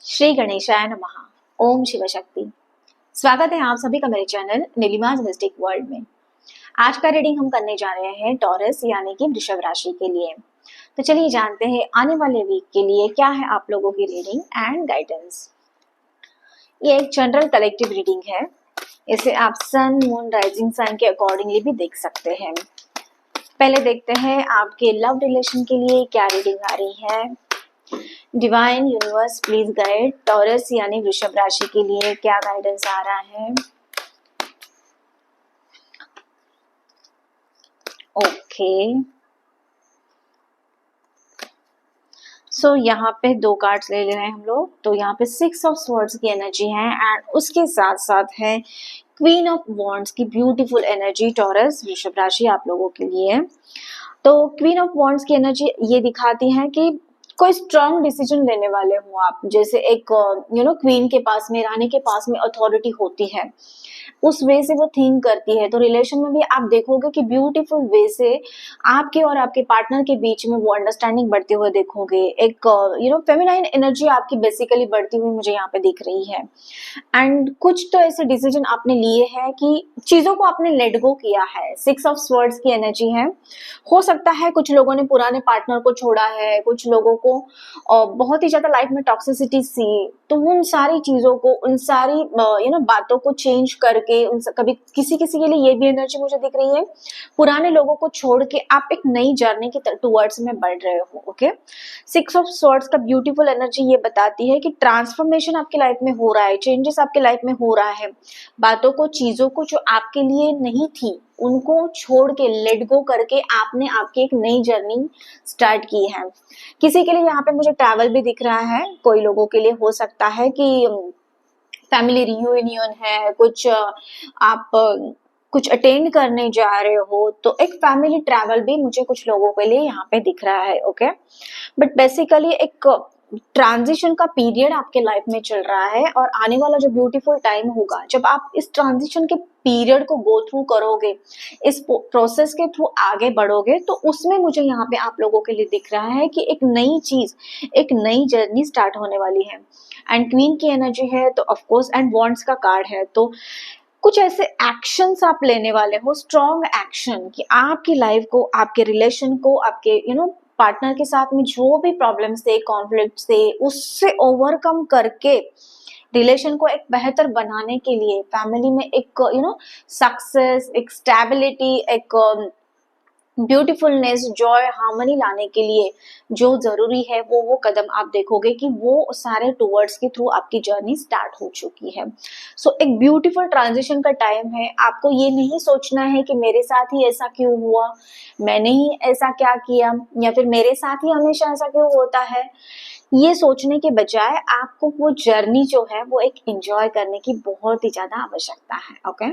श्री गणेशाय नमः। ओम शिव शक्ति। स्वागत है आप सभी का मेरे चैनल नीलिमाज मिस्टिक वर्ल्ड में। आज का रीडिंग हम करने जा रहे हैं टॉरस यानी कि वृषभ राशि के लिए। तो चलिए जानते हैं आने वाले वीक के लिए क्या है आप लोगों की रीडिंग एंड गाइडेंस। ये एक जनरल कलेक्टिव रीडिंग है। इसे आप सन मून राइजिंग साइन के अकॉर्डिंगली भी देख सकते हैं। पहले देखते हैं आपके लव रिलेशन के लिए क्या रीडिंग आ रही है। Divine universe please guide taurus यानी वृषभ राशि के लिए क्या गाइडेंस आ रहा है। ओके सो यहाँ पे दो कार्ड्स ले रहे हैं हम लोग। तो यहाँ पे 6 ऑफ स्वॉर्ड्स की एनर्जी है एंड उसके साथ साथ है क्वीन ऑफ वॉन्ड्स की ब्यूटीफुल एनर्जी टॉरस वृषभ राशि आप लोगों के लिए। तो क्वीन ऑफ वॉन्ड्स की एनर्जी ये दिखाती है कि कोई स्ट्रॉन्ग डिसीजन लेने वाले हो आप। जैसे एक क्वीन के पास में, रानी के पास में अथॉरिटी होती है, उस वे से वो थिंक करती है। तो रिलेशन में भी आप देखोगे कि ब्यूटीफुल वे से आपके और आपके पार्टनर के बीच में वो अंडरस्टैंडिंग बढ़ते हुए देखोगे। एक फेमिनाइन एनर्जी आपकी बेसिकली बढ़ती हुई मुझे यहाँ पे दिख रही है। एंड कुछ तो ऐसे डिसीजन आपने लिए हैं कि चीजों को आपने लेट गो किया है। 6 ऑफ स्वर्ड्स की एनर्जी है। हो सकता है कुछ लोगों ने पुराने पार्टनर को छोड़ा है, कुछ लोगों को बहुत ही ज्यादा लाइफ में टॉक्सिसिटी सी, तो उन सारी चीजों को, उन सारी बातों को चेंज करके कभी किसी किसी के लिए ये भी एनर्जी मुझे दिख रही है, पुराने लोगों को छोड़ के आप एक नई जर्नी के टूवर्ड्स में बढ़ रहे हो। ओके 6 ऑफ स्वॉर्ड्स का ब्यूटीफुल एनर्जी ये बताती है कि ट्रांसफॉर्मेशन आपकी लाइफ में हो रहा है, चेंजेस आपके लाइफ में हो रहा है। बातों को, चीजों को जो आपके लिए नहीं थी उनको छोड़ के, लेट गो करके आपने आपकी एक नई जर्नी स्टार्ट की है। किसी के लिए यहाँ पे मुझे ट्रैवल भी दिख रहा है। कोई लोगों के लिए हो सकता है कि फैमिली रियूनियन है, कुछ आप कुछ अटेंड करने जा रहे हो, तो एक फैमिली ट्रैवल भी मुझे कुछ लोगों के लिए यहाँ पे दिख रहा है। ओके बट बेसिकली एक ट्रांजिशन का पीरियड आपके लाइफ में चल रहा है और आने वाला जो ब्यूटीफुल टाइम होगा, जब आप इस ट्रांजिशन के पीरियड को गो थ्रू करोगे, इस प्रोसेस के थ्रू आगे बढ़ोगे, तो उसमें मुझे यहाँ पे आप लोगों के लिए दिख रहा है कि एक नई चीज, एक नई जर्नी स्टार्ट होने वाली है। एंड क्वीन की एनर्जी है तो ऑफ कोर्स, एंड वॉन्ड्स का कार्ड है, तो कुछ ऐसे एक्शंस आप लेने वाले हो, स्ट्रॉन्ग एक्शन, कि आपकी लाइफ को, आपके रिलेशन को, आपके पार्टनर के साथ में जो भी प्रॉब्लम्स थे, कॉन्फ्लिक्ट थे, उससे ओवरकम करके रिलेशन को एक बेहतर बनाने के लिए, फैमिली में एक सक्सेस, एक स्टेबिलिटी, एक ब्यूटीफुलनेस, जॉय, हार्मनी लाने के लिए जो जरूरी है वो कदम आप देखोगे कि वो सारे टूवर्ड्स के थ्रू आपकी जर्नी स्टार्ट हो चुकी है। सो एक ब्यूटीफुल ट्रांजिशन का टाइम है। आपको ये नहीं सोचना है कि मेरे साथ ही ऐसा क्यों हुआ, मैंने ही ऐसा क्या किया, या फिर मेरे साथ ही हमेशा ऐसा क्यों होता है। ये सोचने के बजाय आपको वो जर्नी जो है वो एक एंजॉय करने की बहुत ही ज्यादा आवश्यकता है। ओके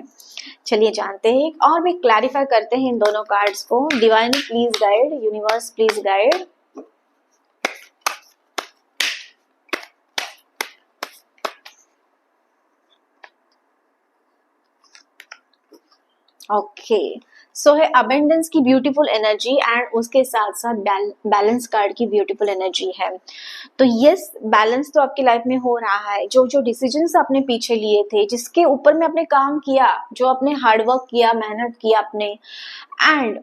चलिए जानते हैं और भी क्लैरिफाई करते हैं इन दोनों कार्ड्स को। Divine please guide, universe please guide. Okay so है अबेंडेंस की ब्यूटीफुल एनर्जी एंड उसके साथ साथ बैलेंस कार्ड की ब्यूटीफुल एनर्जी है। तो यस, बैलेंस तो आपकी लाइफ में हो रहा है। जो जो डिसीजंस आपने पीछे लिए थे, जिसके ऊपर में आपने काम किया, जो आपने हार्डवर्क किया, मेहनत किया आपने, एंड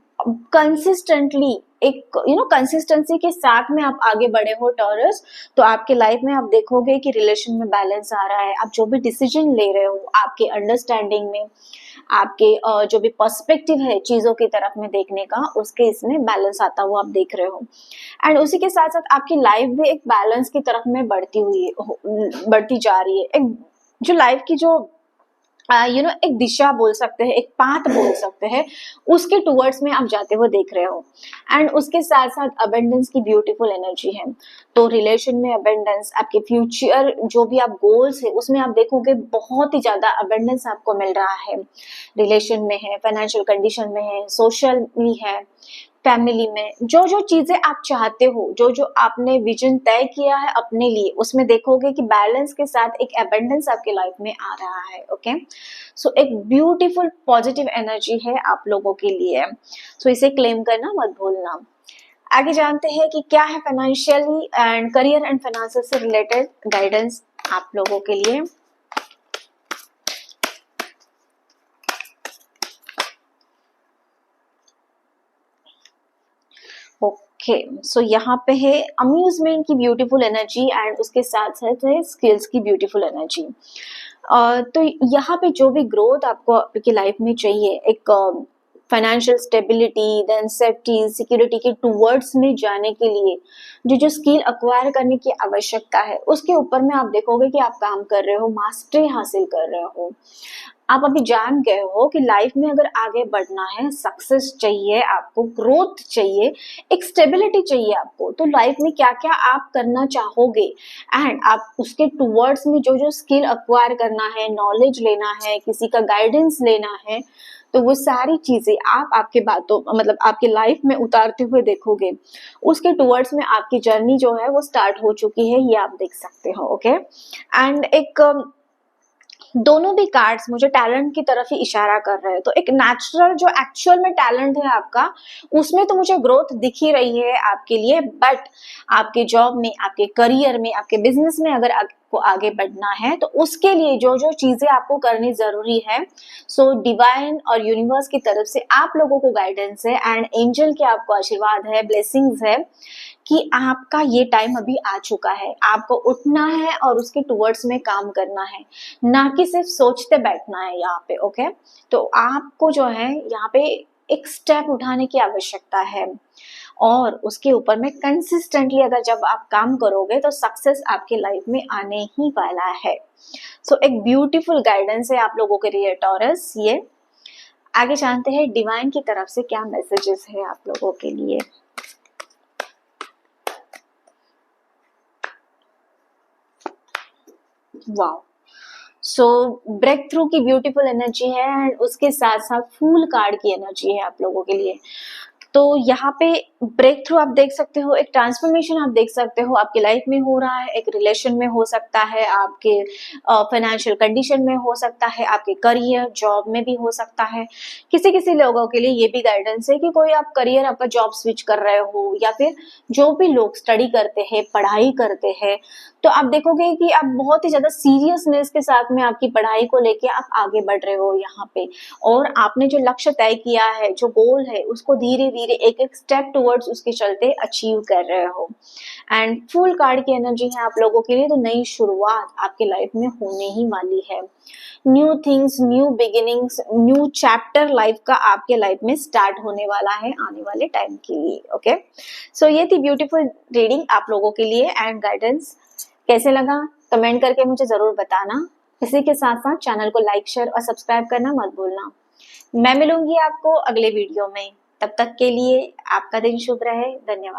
कंसिस्टेंटली एक कंसिस्टेंसी के साथ में आप आगे बढ़े हो टॉरस, तो आपके लाइफ में आप देखोगे कि रिलेशन में बैलेंस आ रहा है। आप जो भी डिसीजन ले रहे हो, आपके अंडरस्टैंडिंग में, आपके जो भी पर्सपेक्टिव है चीजों की तरफ में देखने का, उसके इसमें बैलेंस आता हुआ आप देख रहे हो। एंड उसी के साथ साथ आपकी लाइफ भी एक बैलेंस की तरफ में बढ़ती जा रही है। एक जो लाइफ की जो एक दिशा बोल सकते हैं, एक पाथ बोल सकते हैं, उसके टूवर्ड्स में आप जाते हुए देख रहे हो। एंड उसके साथ साथ अबेंडेंस की ब्यूटीफुल एनर्जी है। तो रिलेशन में अबेंडेंस, आपके फ्यूचर जो भी आप गोल्स है उसमें आप देखोगे बहुत ही ज्यादा अबेंडेंस आपको मिल रहा है। रिलेशन में है, फाइनेंशियल कंडीशन में है, सोशली है, फैमिली में जो जो चीजें आप चाहते हो, जो जो आपने विजन तय किया है अपने लिए, उसमें देखोगे कि बैलेंस के साथ एक एबंडेंस आपके लाइफ में आ रहा है। ओके सो एक ब्यूटीफुल पॉजिटिव एनर्जी है आप लोगों के लिए। सो इसे क्लेम करना मत भूलना। आगे जानते हैं कि क्या है financially and career and finance से रिलेटेड गाइडेंस आप लोगों के लिए। ओके, सो यहाँ पे है अम्यूजमेंट की ब्यूटीफुल एनर्जी एंड उसके साथ साथ है स्किल्स की ब्यूटीफुल एनर्जी। तो यहाँ पे जो भी ग्रोथ आपको आपकी लाइफ में चाहिए, एक financial stability, then safety, security के टूवर्ड्स में जाने के लिए जो जो स्किल अक्वायर करने की आवश्यकता है, उसके ऊपर में आप देखोगे कि आप काम कर रहे हो, मास्टरी हासिल कर रहे हो। आप अभी जान गए हो कि लाइफ में अगर आगे बढ़ना है, सक्सेस चाहिए आपको, ग्रोथ चाहिए, एक स्टेबिलिटी चाहिए आपको, तो लाइफ में क्या क्या आप करना चाहोगे एंड आप उसके टूवर्ड्स में जो जो स्किल अक्वायर करना है, नॉलेज लेना है, किसी का गाइडेंस लेना है, तो वो सारी चीजें आप आपके बातों मतलब आपके लाइफ में उतारते हुए देखोगे। उसके टूवर्ड्स में आपकी जर्नी जो है वो स्टार्ट हो चुकी है, ये आप देख सकते हो। ओके, एंड एक दोनों भी कार्ड्स मुझे टैलेंट की तरफ ही इशारा कर रहे हैं। तो एक नेचुरल जो एक्चुअल में टैलेंट है आपका, उसमें तो मुझे ग्रोथ दिख ही रही है आपके लिए, बट आपके जॉब में, आपके करियर में, आपके बिजनेस में अगर आपको आगे बढ़ना है तो उसके लिए जो जो चीजें आपको करनी जरूरी है, सो डिवाइन और यूनिवर्स की तरफ से आप लोगों को गाइडेंस है एंड एंजल के आपको आशीर्वाद है, ब्लेसिंग्स है कि आपका ये टाइम अभी आ चुका है, आपको उठना है और उसके टुवर्ड्स में काम करना है, ना कि सिर्फ सोचते बैठना है यहाँ पे। ओके, तो आपको जो है यहाँ पे एक स्टेप उठाने की आवश्यकता है और उसके ऊपर में कंसिस्टेंटली अगर जब आप काम करोगे तो सक्सेस आपके लाइफ में आने ही वाला है। सो एक ब्यूटीफुल गाइडेंस है आप लोगों के लिए टॉरस। ये आगे जानते हैं डिवाइन की तरफ से क्या मैसेजेस है आप लोगों के लिए। वाओ, सो ब्रेक थ्रू की ब्यूटीफुल एनर्जी है एंड उसके साथ साथ फूल कार्ड की एनर्जी है आप लोगों के लिए। तो यहाँ पे ब्रेक थ्रू आप देख सकते हो, एक ट्रांसफॉर्मेशन आप देख सकते हो आपकी लाइफ में हो रहा है, एक रिलेशन में हो सकता है, आपके फाइनेंशियल कंडीशन में हो सकता है, आपके करियर जॉब में भी हो सकता है। किसी किसी लोगों के लिए ये भी गाइडेंस है कि कोई आप करियर आपका जॉब स्विच कर रहे हो, या फिर जो भी लोग स्टडी करते हैं, पढ़ाई करते हैं, तो आप देखोगे कि आप बहुत ही ज्यादा सीरियसनेस के साथ में आपकी पढ़ाई को लेके आप आगे बढ़ रहे हो यहाँ पे, और आपने जो लक्ष्य तय किया है, जो गोल है, उसको धीरे धीरे एक एक स्टेप टुवर्ड्स उसके चलते अचीव कर रहे हो। एंड फुल कार्ड की एनर्जी है आप लोगों के लिए, तो नई शुरुआत आपके लाइफ में होने ही वाली है। New things, new beginnings, new chapter life का आपके लाइफ में स्टार्ट होने वाला है आने वाले टाइम के लिए। ओके, सो ये थी ब्यूटीफुल रीडिंग आप लोगों के लिए एंड गाइडेंस। कैसे लगा कमेंट करके मुझे जरूर बताना। इसी के साथ साथ चैनल को लाइक, शेयर और सब्सक्राइब करना मत भूलना। मैं मिलूंगी आपको अगले वीडियो में, तब तक के लिए आपका दिन शुभ रहे। धन्यवाद।